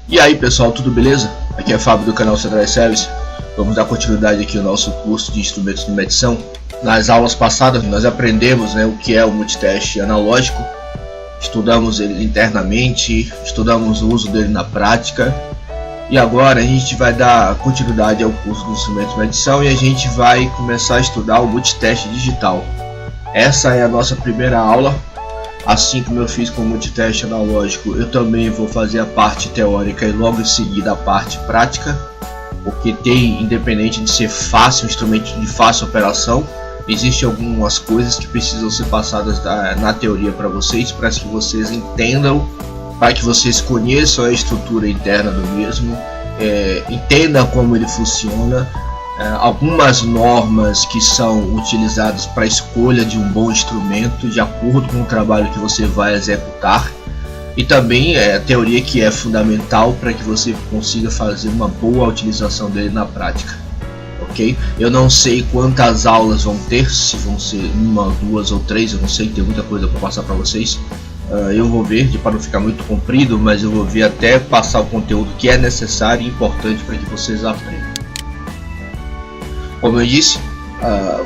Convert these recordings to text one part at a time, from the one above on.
E aí pessoal, tudo beleza? Aqui é Fábio do canal Central Service. Vamos dar continuidade aqui ao nosso curso de instrumentos de medição. Nas aulas passadas nós aprendemos o que é o multiteste analógico, estudamos ele internamente, estudamos o uso dele na prática. E agora a gente vai dar continuidade ao curso de instrumentos de medição e a gente vai começar a estudar o multiteste digital. Essa é a nossa primeira aula. Assim como eu fiz com o multiteste analógico, eu também vou fazer a parte teórica e logo em seguida a parte prática, porque tem, independente de ser fácil, um instrumento de fácil operação, existem algumas coisas que precisam ser passadas na teoria para que vocês entendam, para que vocês conheçam a estrutura interna do mesmo, entendam como ele funciona, algumas normas que são utilizadas para a escolha de um bom instrumento de acordo com o trabalho que você vai executar, e também a teoria que é fundamental para que você consiga fazer uma boa utilização dele na prática. Ok? Eu não sei quantas aulas vão ter, se vão ser uma, duas ou três, eu não sei, tem muita coisa para passar para vocês. Eu vou ver, para não ficar muito comprido, mas eu vou ver até passar o conteúdo que é necessário e importante para que vocês aprendam. Como eu disse,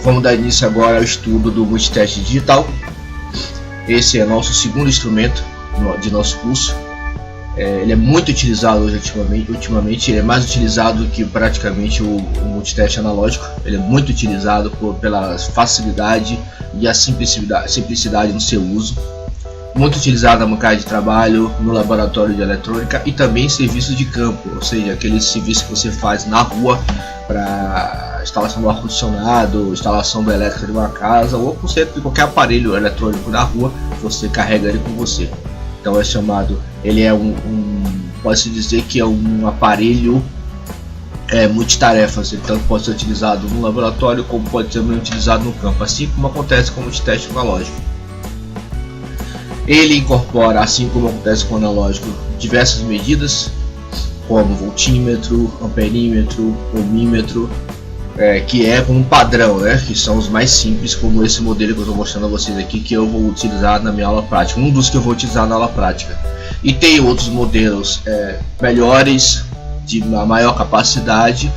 vamos dar início agora ao estudo do multiteste digital. Esse é nosso segundo instrumento de nosso curso. Ele é muito utilizado hoje, ultimamente ele é mais utilizado que praticamente o multiteste analógico. Ele é muito utilizado pela facilidade e a simplicidade no seu uso. Muito utilizado na bancada de trabalho, no laboratório de eletrônica e também em serviços de campo, ou seja, aquele serviço que você faz na rua para instalação do ar-condicionado, instalação da elétrica de uma casa ou conserto de qualquer aparelho eletrônico na rua, você carrega ele com você. Então é chamado, ele é pode-se dizer que é um aparelho multitarefas, então pode ser utilizado no laboratório como pode ser também utilizado no campo, assim como acontece com o multiteste analógico. Ele incorpora, assim como acontece com o analógico, diversas medidas, como voltímetro, amperímetro, ohmímetro, que é um padrão, que são os mais simples, como esse modelo que eu estou mostrando a vocês aqui, que eu vou utilizar na minha aula prática, um dos que eu vou utilizar na aula prática. E tem outros modelos melhores, de uma maior capacidade,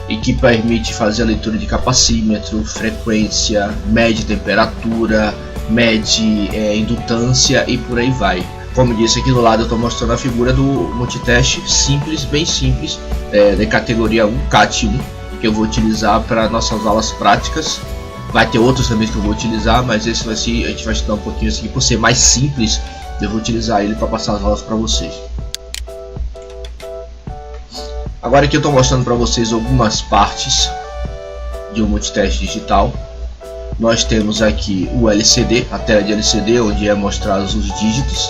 e que permite fazer a leitura de capacímetro, frequência, mede temperatura, mede indutância e por aí vai. Como disse, aqui do lado eu estou mostrando a figura do multiteste simples, bem simples, da categoria 1, CAT1, que eu vou utilizar para nossas aulas práticas. Vai ter outros também que eu vou utilizar, mas esse vai ser, a gente vai estudar um pouquinho assim, por ser mais simples, eu vou utilizar ele para passar as aulas para vocês. Agora aqui eu estou mostrando para vocês algumas partes de um multiteste digital. Nós temos aqui o LCD, a tela de LCD, onde é mostrados os dígitos,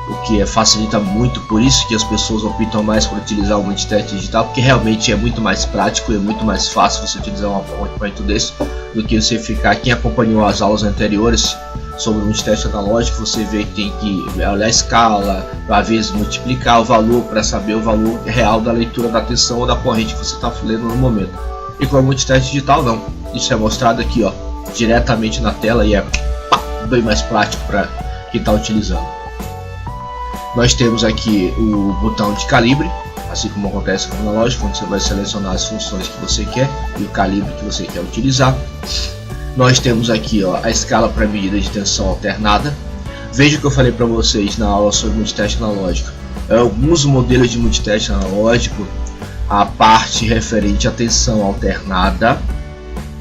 o que facilita muito, por isso que as pessoas optam mais por utilizar o multiteste digital, porque realmente é muito mais prático e é muito mais fácil você utilizar um equipamento desse do que você ficar. Quem acompanhou as aulas anteriores sobre o multiteste analógico, você vê que tem que olhar a escala, às vezes multiplicar o valor para saber o valor real da leitura da tensão ou da corrente que você está lendo no momento. E com o multiteste digital não, isso é mostrado aqui diretamente na tela e é bem mais prático para quem está utilizando. Nós temos aqui o botão de calibre, assim como acontece com o analógico, onde você vai selecionar as funções que você quer e o calibre que você quer utilizar. Nós temos aqui a escala para medida de tensão alternada. Veja o que eu falei para vocês na aula sobre multiteste analógico. Alguns modelos de multiteste analógico, a parte referente à tensão alternada,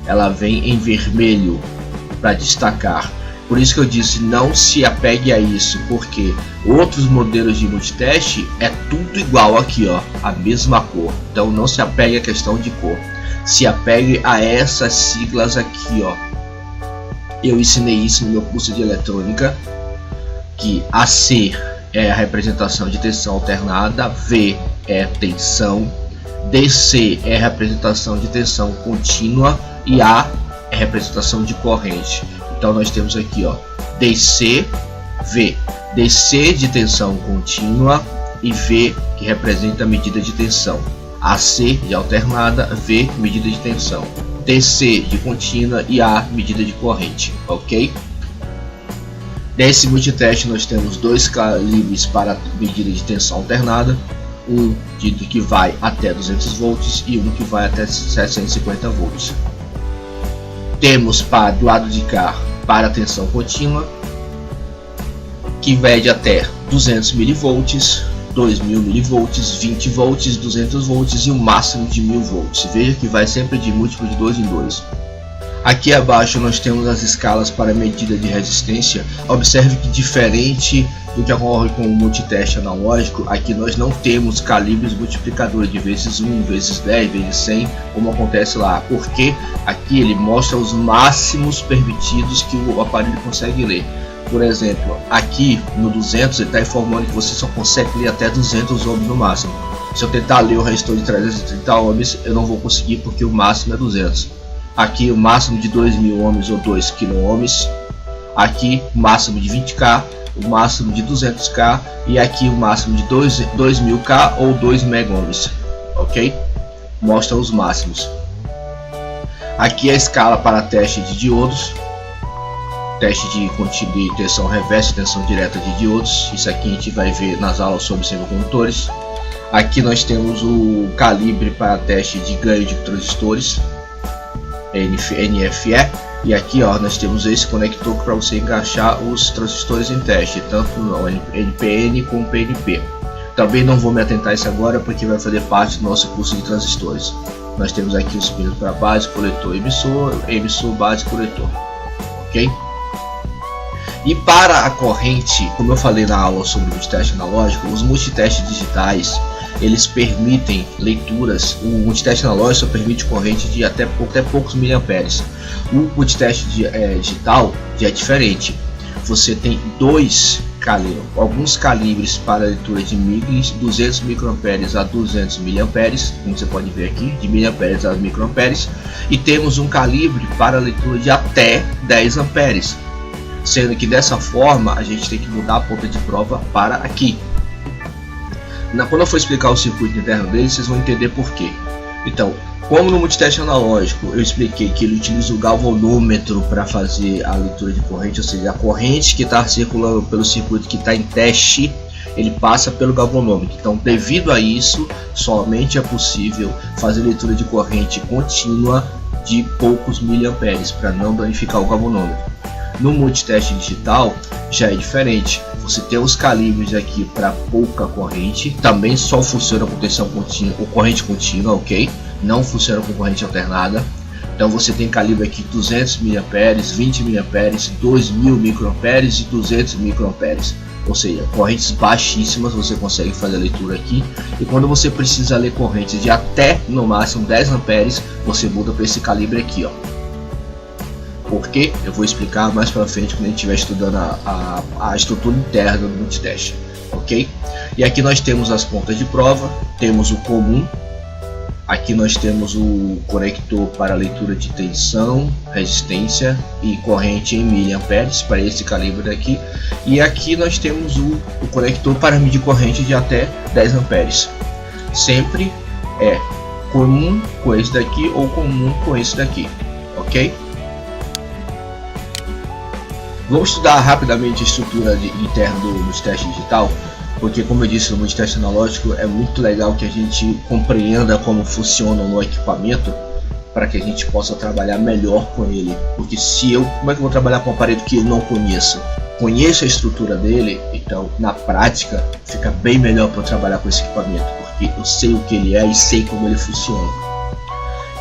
ela vem em vermelho para destacar. Por isso que eu disse, não se apegue a isso, porque outros modelos de multiteste é tudo igual aqui, a mesma cor. Então não se apegue à questão de cor. se apegue a essas siglas aqui, ó. Eu ensinei isso no meu curso de eletrônica, que AC é a representação de tensão alternada, V é tensão, DC é a representação de tensão contínua e A é a representação de corrente. Então nós temos aqui, ó, DC, V, DC de tensão contínua e V que representa a medida de tensão, AC de alternada, V medida de tensão, DC de contínua e A medida de corrente, ok? Nesse multiteste nós temos dois calibres para medida de tensão alternada, um que vai até 200 volts e um que vai até 750 volts. Temos do lado de cá para a tensão contínua, que mede até 200 mV, 2000 mV, 20 volts, 200 volts e um máximo de 1000 volts. Veja que vai sempre de múltiplo de 2 em 2. Aqui abaixo nós temos as escalas para medida de resistência. Observe que, diferente do que ocorre com o multiteste analógico, aqui nós não temos calibres multiplicadores de vezes 1, vezes 10, vezes 100, como acontece lá, porque aqui ele mostra os máximos permitidos que o aparelho consegue ler. Por exemplo, aqui no 200 ele está informando que você só consegue ler até 200 ohms no máximo. Se eu tentar ler o restor de 330 ohms, eu não vou conseguir, porque o máximo é 200. Aqui o máximo de 2000 ohms ou 2 kΩ. Aqui o máximo de 20k, o máximo de 200k e aqui o máximo de 2000k ou 2 MΩ, ok? Mostra os máximos. Aqui a escala para teste de diodos, teste de tensão reversa e tensão direta de diodos. Isso aqui a gente vai ver nas aulas sobre semicondutores. Aqui nós temos o calibre para teste de ganho de transistores, NFE, e aqui, ó, nós temos esse conector para você encaixar os transistores em teste, tanto no NPN como PNP. Também não vou me atentar a isso agora, porque vai fazer parte do nosso curso de transistores. Nós temos aqui os pinos para base, coletor, emissor, base, coletor, ok? E para a corrente, como eu falei na aula sobre o multiteste analógico, os multitestes digitais eles permitem leituras. O multiteste analógico só permite corrente de até poucos miliamperes. O multiteste digital já é diferente. Você tem alguns calibres para leitura de micros, 200 microamperes a 200 miliamperes, como você pode ver aqui, de miliamperes a microamperes, e temos um calibre para leitura de até 10 amperes, sendo que dessa forma a gente tem que mudar a ponta de prova para aqui. Quando eu for explicar o circuito interno dele, vocês vão entender por quê. Então, como no multiteste analógico eu expliquei que ele utiliza o galvanômetro para fazer a leitura de corrente, ou seja, a corrente que está circulando pelo circuito que está em teste, ele passa pelo galvanômetro. Então, devido a isso, somente é possível fazer leitura de corrente contínua de poucos miliamperes, para não danificar o galvanômetro. No multiteste digital já é diferente. Você tem os calibres aqui para pouca corrente, também só funciona com tensão contínua ou corrente contínua, ok? Não funciona com corrente alternada. Então você tem calibre aqui 200 mA, 20 mA, 2000 microamperes e 200 microamperes. Ou seja, correntes baixíssimas você consegue fazer a leitura aqui. E quando você precisa ler correntes de até no máximo 10 amperes, você muda para esse calibre aqui, ó. Porque eu vou explicar mais para frente quando a gente estiver estudando a estrutura interna do multiteste, ok? E aqui nós temos as pontas de prova, temos o comum, aqui nós temos o conector para leitura de tensão, resistência e corrente em miliamperes para esse calibre daqui, e aqui nós temos o conector para medir corrente de até 10 amperes. Sempre é comum com esse daqui ou comum com esse daqui, ok? Vamos estudar rapidamente a estrutura interna do multiteste digital, porque, como eu disse, no multiteste analógico é muito legal que a gente compreenda como funciona no equipamento, para que a gente possa trabalhar melhor com ele. Porque como é que eu vou trabalhar com um aparelho que eu não conheço? Conheço a estrutura dele, então na prática fica bem melhor para eu trabalhar com esse equipamento, porque eu sei o que ele é e sei como ele funciona.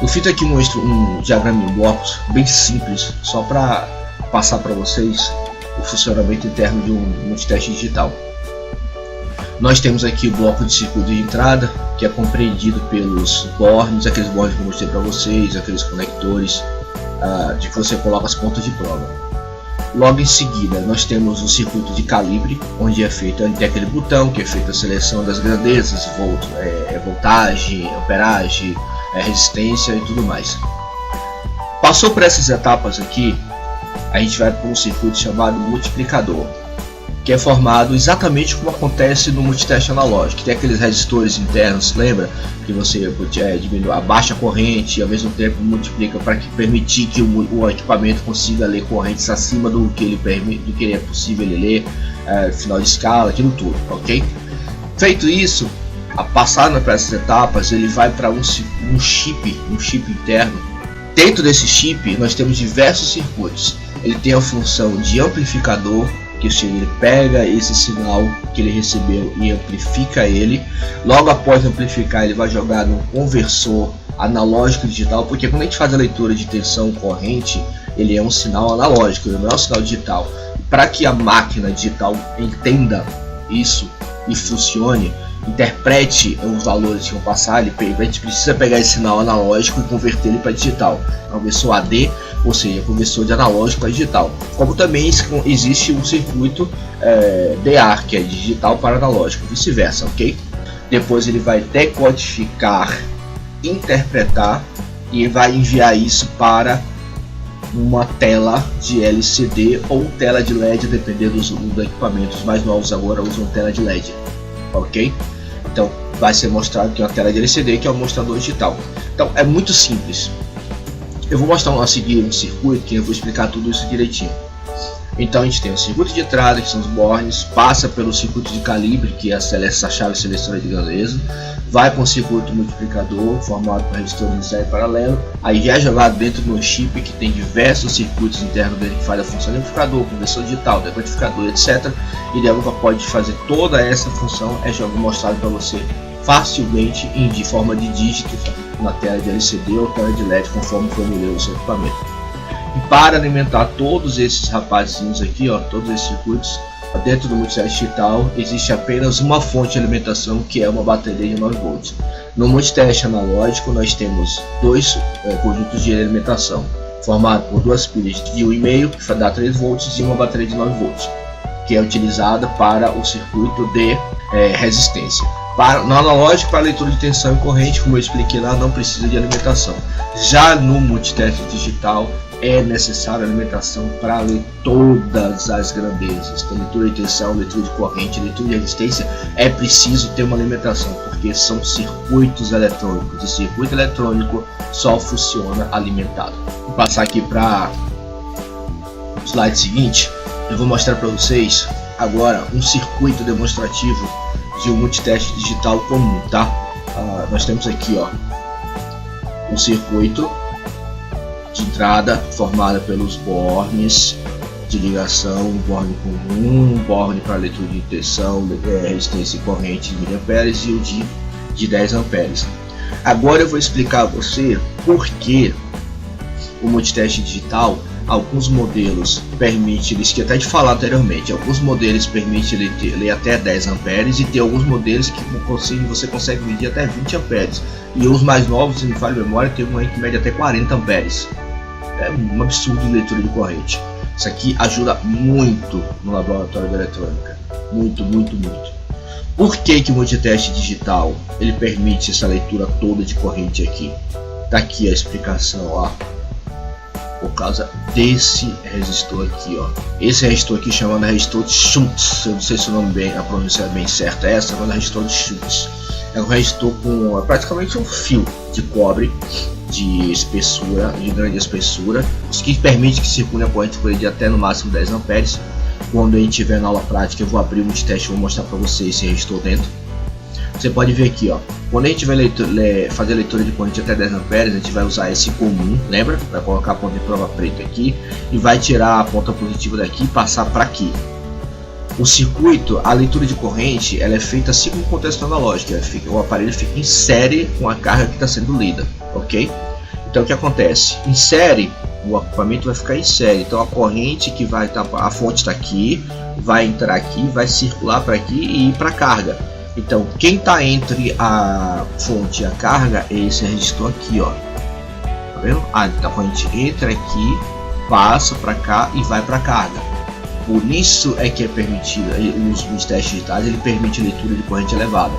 Eu fiz aqui um diagrama em blocos bem simples, só para passar para vocês o funcionamento interno de um multiteste digital. Nós temos aqui o bloco de circuito de entrada, que é compreendido pelos bornes, aqueles bornes que eu mostrei para vocês, aqueles conectores de que você coloca as pontas de prova. Logo em seguida nós temos o circuito de calibre, onde é feito aquele botão que é feita a seleção das grandezas, voltagem, amperagem, resistência e tudo mais. Passou por essas etapas aqui, a gente vai para um circuito chamado multiplicador, que é formado exatamente como acontece no multiteste analógico. Tem aqueles resistores internos, lembra? Que você abaixa a corrente e ao mesmo tempo multiplica para permitir que o equipamento consiga ler correntes acima do que ele é possível ele ler, final de escala, aquilo tudo, ok? Feito isso, a passada para essas etapas, ele vai para um chip interno. Dentro desse chip nós temos diversos circuitos. Ele tem a função de amplificador, que ele pega esse sinal que ele recebeu e amplifica ele. Logo após amplificar, ele vai jogar num conversor analógico digital, porque quando a gente faz a leitura de tensão corrente, ele é um sinal analógico, ele não é um sinal digital. Para que a máquina digital entenda isso e funcione, interprete os valores que vão passar, a gente precisa pegar esse sinal analógico e converter ele para digital. Conversor AD, ou seja, conversor de analógico para digital. Como também existe um circuito DR, que é digital para analógico, vice-versa, ok? Depois ele vai decodificar, interpretar e vai enviar isso para uma tela de LCD ou tela de LED, dependendo dos equipamentos mais novos agora usam tela de LED, ok? Então vai ser mostrado que é uma tela de LCD, que é um mostrador digital. Então é muito simples. Eu vou mostrar a seguir um circuito que eu vou explicar tudo isso direitinho. Então a gente tem o circuito de entrada, que são os bornes, passa pelo circuito de calibre, que é essa chave seletora de grandeza, vai para um circuito multiplicador formado por resistores em série paralelo, aí é jogado dentro de um chip que tem diversos circuitos internos dele que faz a função de amplificador, conversor digital, decodificador, etc. E daí pode fazer toda essa função, mostrado para você facilmente de forma de dígito na tela de LCD ou tela de LED, conforme for o modelo do seu equipamento. E para alimentar todos esses rapazinhos aqui, todos esses circuitos, dentro do multiteste digital existe apenas uma fonte de alimentação, que é uma bateria de 9 volts. No multiteste analógico nós temos dois conjuntos de alimentação, formado por duas pilhas de 1,5, que dá 3 volts, e uma bateria de 9 volts, que é utilizada para o circuito de resistência. No analógico, para leitura de tensão e corrente, como eu expliquei lá, não precisa de alimentação. Já no multiteste digital é necessária alimentação para ler todas as grandezas. Então, leitura de tensão, leitura de corrente, leitura de resistência, é preciso ter uma alimentação, porque são circuitos eletrônicos, e circuito eletrônico só funciona alimentado. Vou passar aqui para o slide seguinte. Eu vou mostrar para vocês agora um circuito demonstrativo de um multiteste digital comum, tá? Nós temos aqui um circuito de entrada formada pelos bornes de ligação, um borne comum, um borne para leitura de tensão, resistência e corrente de mA e o de 10 amperes. Agora eu vou explicar a você por que o multiteste digital, alguns modelos permitem, eles que até te falar anteriormente, alguns modelos permitem ler até 10 amperes e tem alguns modelos que você consegue medir até 20 amperes. E os mais novos, se não falha a memória, tem uma que mede até 40 amperes. É um absurdo de leitura de corrente. Isso aqui ajuda muito no laboratório de eletrônica. Muito, muito, muito. Por que que o multiteste digital ele permite essa leitura toda de corrente aqui? Tá aqui a explicação, por causa desse resistor aqui, Esse resistor aqui chamado resistor de Schultz. Eu não sei se o nome a pronúncia é bem certa. Essa é o resistor de Schultz. É um resistor com praticamente um fio de cobre de espessura, de grande espessura, o que permite que circule a corrente por ele de até no máximo 10 amperes. Quando a gente tiver na aula prática, eu vou abrir o multiteste e vou mostrar para vocês esse resistor dentro. Você pode ver aqui, quando a gente vai fazer a leitura de corrente até 10 amperes, a gente vai usar esse comum, lembra? Vai colocar a ponta de prova preta aqui e vai tirar a ponta positiva daqui e passar para aqui. O circuito, a leitura de corrente, ela é feita assim como o contexto analógico, o aparelho fica em série com a carga que está sendo lida, ok? Então o que acontece? Em série, o equipamento vai ficar em série, então a corrente que vai estar, a fonte está aqui, vai entrar aqui, vai circular para aqui e ir para a carga. Então quem está entre a fonte e a carga é esse resistor aqui, ó. Tá vendo? Então a corrente entra aqui, passa para cá e vai para a carga. Por isso é que é permitido, os testes digitais ele permite leitura de corrente elevada.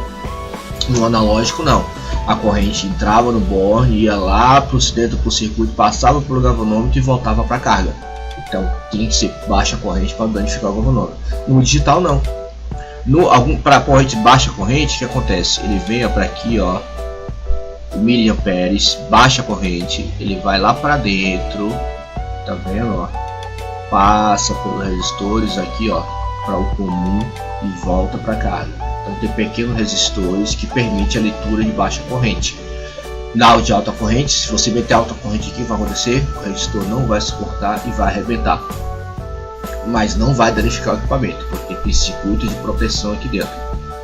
No analógico não, a corrente entrava no borne, ia lá para dentro do circuito, passava pelo galvanômetro e voltava para a carga. Então tem que ser baixa corrente para danificar o galvanômetro. No digital não. Para a corrente baixa corrente, o que acontece? Ele vem para aqui, ó, miliamperes, baixa corrente, ele vai lá para dentro, tá vendo, ó, passa pelos resistores aqui, ó, para o comum e volta para a carga. Então tem pequenos resistores que permitem a leitura de baixa corrente. Na de alta corrente, se você meter alta corrente aqui, vai acontecer, o resistor não vai se cortar e vai arrebentar, mas não vai danificar o equipamento, porque tem circuitos de proteção aqui dentro.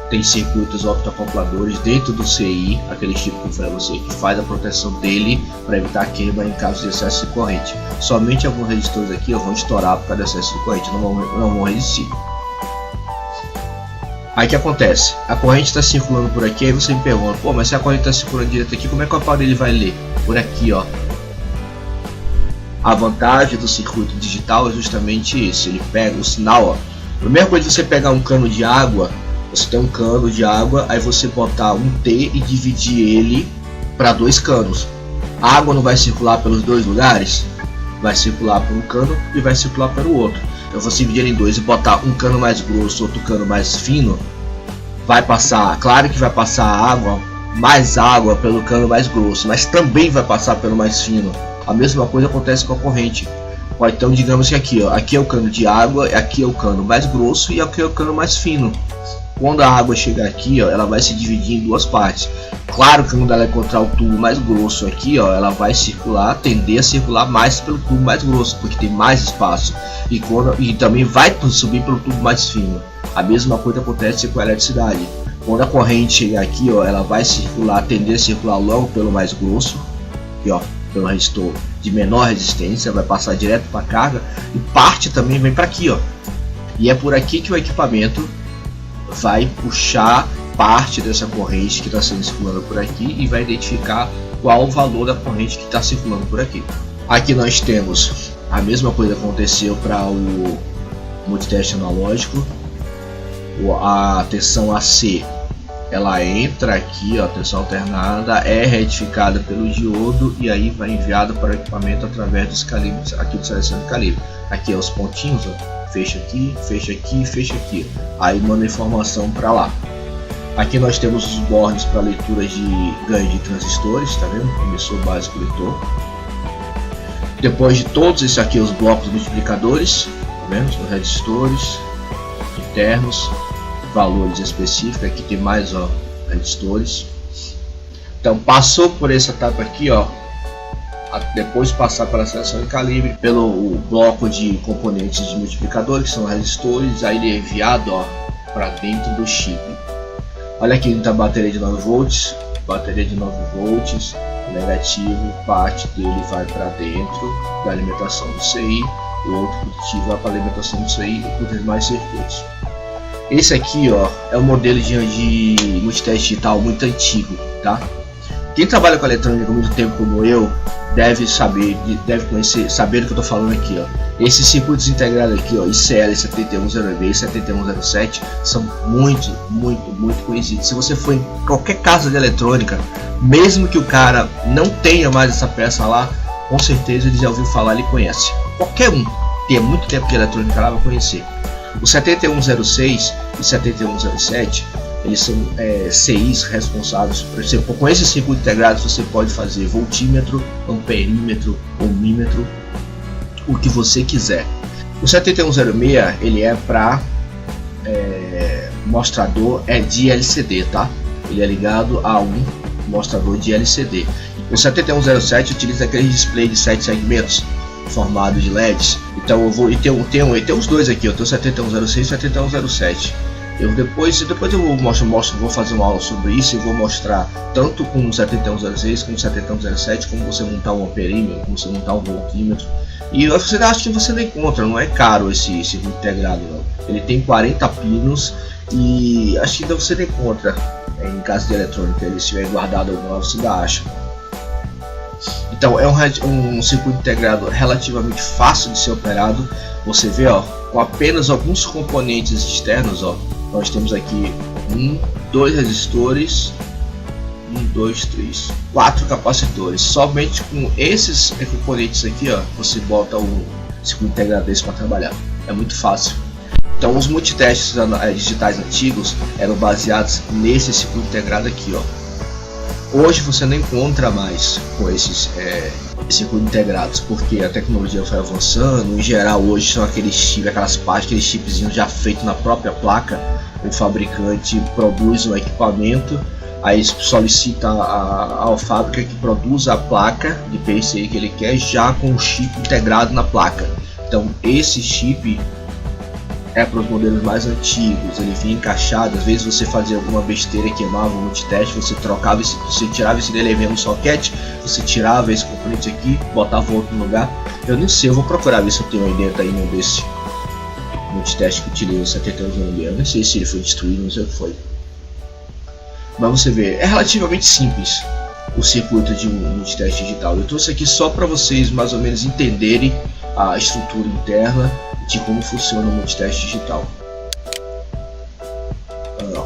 Tem circuitos optoacopladores dentro do CI, aquele tipo que eu falei a você, que faz a proteção dele para evitar queima em caso de excesso de corrente. Somente alguns resistores aqui vão estourar por causa do excesso de corrente, não vão resistir. Aí o que acontece? A corrente está circulando por aqui, aí você me pergunta, pô, mas se a corrente está circulando direto aqui, como é que o aparelho vai ler? Por aqui, ó. A vantagem do circuito digital é justamente isso, ele pega o sinal, ó. A primeira coisa é você pegar um cano de água, você tem um cano de água, aí você botar um T e dividir ele para dois canos. A água não vai circular pelos dois lugares? Vai circular por um cano e vai circular pelo outro. Então você dividir ele em dois e botar um cano mais grosso, outro cano mais fino, vai passar, claro que vai passar mais água pelo cano mais grosso, mas também vai passar pelo mais fino. A mesma coisa acontece com a corrente. Então digamos que aqui, ó, aqui é o cano de água, aqui é o cano mais grosso e aqui é o cano mais fino. Quando a água chegar aqui, ó, ela vai se dividir em duas partes. Claro que quando ela encontrar o tubo mais grosso aqui, ó, ela vai circular, tender a circular mais pelo tubo mais grosso, porque tem mais espaço. E também vai subir pelo tubo mais fino. A mesma coisa acontece com a eletricidade. Quando a corrente chegar aqui, ó, ela vai circular, tender a circular logo pelo mais grosso, aqui, ó, pelo resistor de menor resistência, vai passar direto para a carga e parte também vem para aqui, ó. E é por aqui que o equipamento vai puxar parte dessa corrente que está sendo circulando por aqui e vai identificar qual o valor da corrente que está circulando por aqui. Aqui nós temos a mesma coisa que aconteceu para o multiteste analógico. A tensão AC ela entra aqui, ó, a tensão alternada é retificada pelo diodo e aí vai enviada para o equipamento através dos calibres aqui do seleção de calibre. Aqui é os pontinhos, ó. Fecha aqui, fecha aqui, fecha aqui. Aí manda informação para lá. Aqui nós temos os bornes para leitura de ganho de transistores, tá vendo? Emissor, básico, leitor. Depois de todos esses aqui, os blocos multiplicadores, tá vendo? Os resistores internos, valores específicos. Aqui tem mais, ó, resistores. Então passou por essa etapa aqui, ó. Depois de passar pela seleção de calibre, pelo bloco de componentes de multiplicador, que são resistores, aí ele é enviado, ó, para dentro do chip. Olha aqui, está a bateria de 9 volts, bateria de 9 volts, negativo, parte dele vai para dentro da alimentação do CI, o outro positivo vai para a alimentação do CI e por demais circuitos. Esse aqui, ó, é um modelo de multiteste digital muito antigo, tá? Quem trabalha com eletrônica há muito tempo como eu deve saber, deve conhecer, saber do que eu estou falando aqui, ó. Esses circuitos integrados aqui, ó, ICL 7106 e 7107 são muito conhecidos. Se você for em qualquer casa de eletrônica, mesmo que o cara não tenha mais essa peça lá, com certeza ele já ouviu falar, ele conhece. Qualquer um que tenha muito tempo de eletrônica lá vai conhecer. O 7106 e 7107 eles são CIs responsáveis por exemplo, com esse circuito integrado você pode fazer voltímetro, amperímetro, ohmímetro, o que você quiser. O 7106 ele é para mostrador de LCD, tá? Ele é ligado a um mostrador de LCD. O 7107 utiliza aquele display de 7 segmentos formado de LEDs. Então eu vou ter os dois aqui, eu tenho o 7106 e o 7107. Depois eu vou fazer uma aula sobre isso e vou mostrar tanto com o 7106 como o 7107 como você montar um amperímetro, como você montar um voltímetro. E você acha que você não encontra, não é caro esse circuito integrado não. Ele tem 40 pinos E acho que ainda você encontra em casa de eletrônica, ele estiver guardado alguma, você ainda acha. Então é um circuito integrado relativamente fácil de ser operado. Você vê, ó, com apenas alguns componentes externos, ó, nós temos aqui 2 resistores, 4 capacitores. Somente com esses componentes aqui, ó, você bota um circuito integrado desse para trabalhar. É muito fácil. Então os multitestes digitais antigos eram baseados nesse circuito integrado aqui, ó. Hoje você não encontra mais com esses circuitos integrados, porque a tecnologia foi avançando. Em geral hoje são aqueles chips, aquelas partes, aqueles chipzinhos já feitos na própria placa. O fabricante produz um equipamento, aí solicita à fábrica que produza a placa de PCI que ele quer, já com o chip integrado na placa. Então esse chip é para os modelos mais antigos, ele vinha encaixado. Às vezes você fazia alguma besteira, queimava o multiteste, você trocava você tirava esse dele no socket, você tirava esse componente aqui, botava outro no lugar. Eu nem sei, eu vou procurar ver se eu tenho aí dentro aí um desse multiteste que utiliza o 7106. Eu não sei se ele foi destruído, não sei o que foi. Mas você vê, é relativamente simples o circuito de um multiteste digital. Eu trouxe aqui só para vocês mais ou menos entenderem a estrutura interna de como funciona o multiteste digital.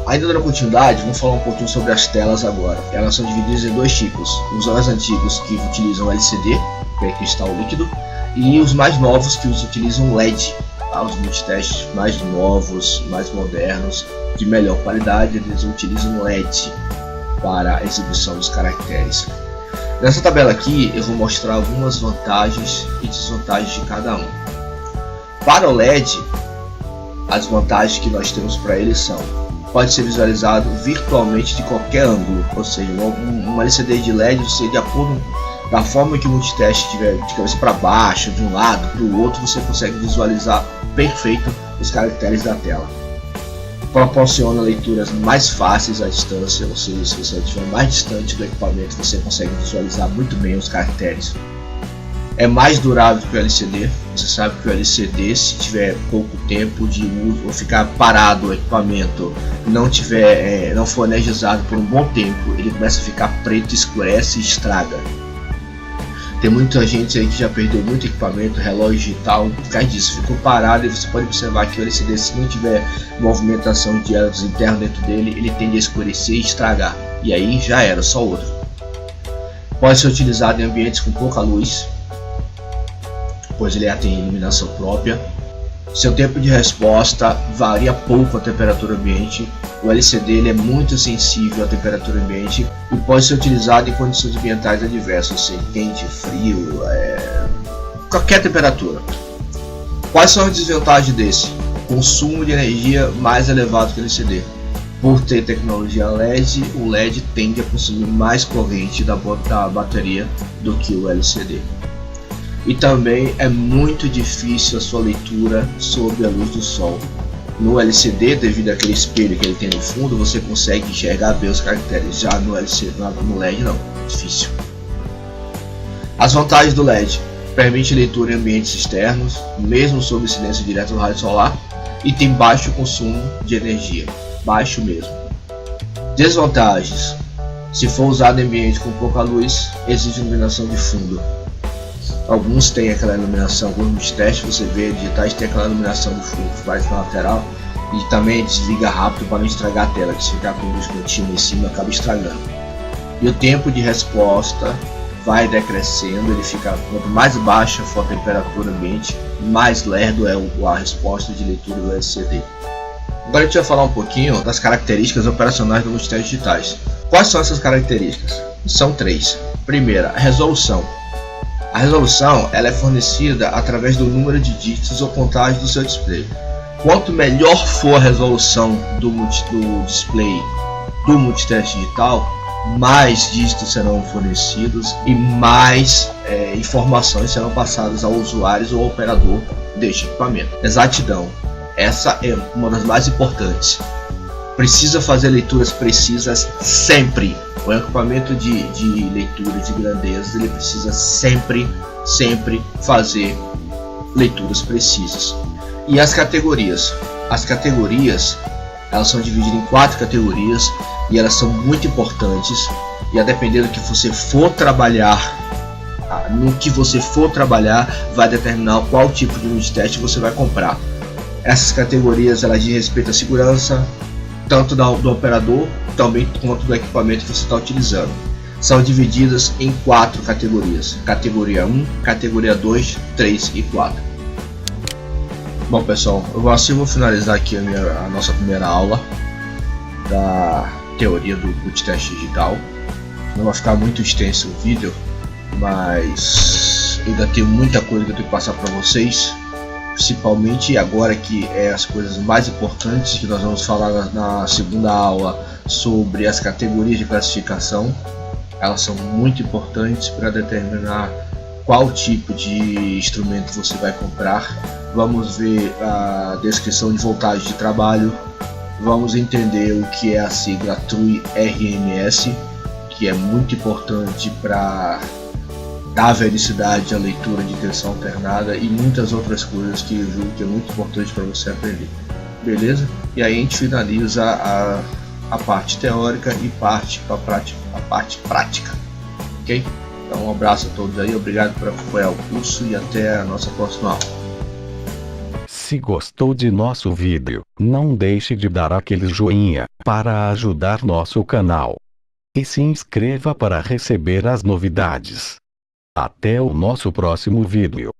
Ainda dando continuidade, vamos falar um pouquinho sobre as telas agora. Elas são divididas em 2 tipos: os mais antigos que utilizam LCD, que é cristal líquido, e os mais novos que utilizam LED. Os multitestes mais novos, mais modernos, de melhor qualidade, eles utilizam LED para a exibição dos caracteres. Nessa tabela aqui eu vou mostrar algumas vantagens e desvantagens de cada um. Para o LED, as vantagens que nós temos para ele são: pode ser visualizado virtualmente de qualquer ângulo, ou seja, um LCD de LED, você, de acordo da forma que o multiteste estiver de cabeça para baixo, de um lado para o outro, você consegue visualizar perfeito os caracteres da tela. Proporciona leituras mais fáceis à distância, ou seja, se você estiver mais distante do equipamento, você consegue visualizar muito bem os caracteres. É mais durável que o LCD. Você sabe que o LCD, se tiver pouco tempo de uso ou ficar parado o equipamento, não for energizado por um bom tempo, ele começa a ficar preto, escurece e estraga. Tem muita gente aí que já perdeu muito equipamento, relógio digital, por causa disso, ficou parado. E você pode observar que o LCD, se não tiver movimentação de elos internos dentro dele, ele tende a escurecer e estragar, e aí já era, só outro. Pode ser utilizado em ambientes com pouca luz, pois ele tem iluminação própria. Seu tempo de resposta varia pouco a temperatura ambiente. O LCD ele é muito sensível à temperatura ambiente e pode ser utilizado em condições ambientais adversas, seja quente, frio, qualquer temperatura. Quais são as desvantagens desse? Consumo de energia mais elevado que o LCD. Por ter tecnologia LED, o LED tende a consumir mais corrente da bateria do que o LCD. E também é muito difícil a sua leitura sob a luz do sol. No LCD, devido àquele espelho que ele tem no fundo, você consegue enxergar bem os caracteres. Já no LED não, é difícil. As vantagens do LED: permite leitura em ambientes externos, mesmo sob incidência direta do raio solar, e tem baixo consumo de energia, baixo mesmo. Desvantagens: se for usado em ambiente com pouca luz, exige iluminação de fundo. Alguns têm aquela iluminação, alguns multitestes você vê digitais tem aquela iluminação de fundo que faz na lateral, e também desliga rápido para não estragar a tela, que se ficar com luz contínua em cima acaba estragando. E o tempo de resposta vai decrescendo, ele fica, quanto mais baixa for a temperatura ambiente, mais lerdo é a resposta de leitura do LCD. Agora a gente vai falar um pouquinho das características operacionais dos multitestes digitais. Quais são essas características? São 3. Primeira, a resolução. A resolução ela é fornecida através do número de dígitos ou contagem do seu display. Quanto melhor for a resolução do display do multiteste digital, mais dígitos serão fornecidos e mais informações serão passadas ao usuário ou ao operador deste equipamento. Exatidão, essa é uma das mais importantes. Precisa fazer leituras precisas sempre. O equipamento de leitura de grandezas ele precisa sempre fazer leituras precisas. E as categorias? As categorias Elas são divididas em 4 categorias e elas são muito importantes. E a depender do que você for trabalhar, no que você for trabalhar, vai determinar qual tipo de unit test você vai comprar. Essas categorias elas dizem respeito à segurança, tanto do operador, também quanto do equipamento que você está utilizando. São divididas em 4 categorias: categoria 1, categoria 2, 3 e 4. Bom pessoal, eu vou finalizar aqui a nossa primeira aula da teoria do boot test digital. Não vai ficar muito extenso o vídeo, mas ainda tem muita coisa que eu tenho que passar para vocês, principalmente agora que é as coisas mais importantes que nós vamos falar na segunda aula sobre as categorias de classificação. Elas são muito importantes para determinar qual tipo de instrumento você vai comprar. Vamos ver a descrição de voltagem de trabalho, vamos entender o que é a sigla TRUI-RMS, que é muito importante para dar velocidade à leitura de tensão alternada, e muitas outras coisas que eu julgo que é muito importante para você aprender. Beleza? E aí a gente finaliza a parte teórica e a parte prática. Ok? Então um abraço a todos aí, obrigado por acompanhar o curso e até a nossa próxima aula. Se gostou de nosso vídeo, não deixe de dar aquele joinha para ajudar nosso canal. E se inscreva para receber as novidades. Até o nosso próximo vídeo.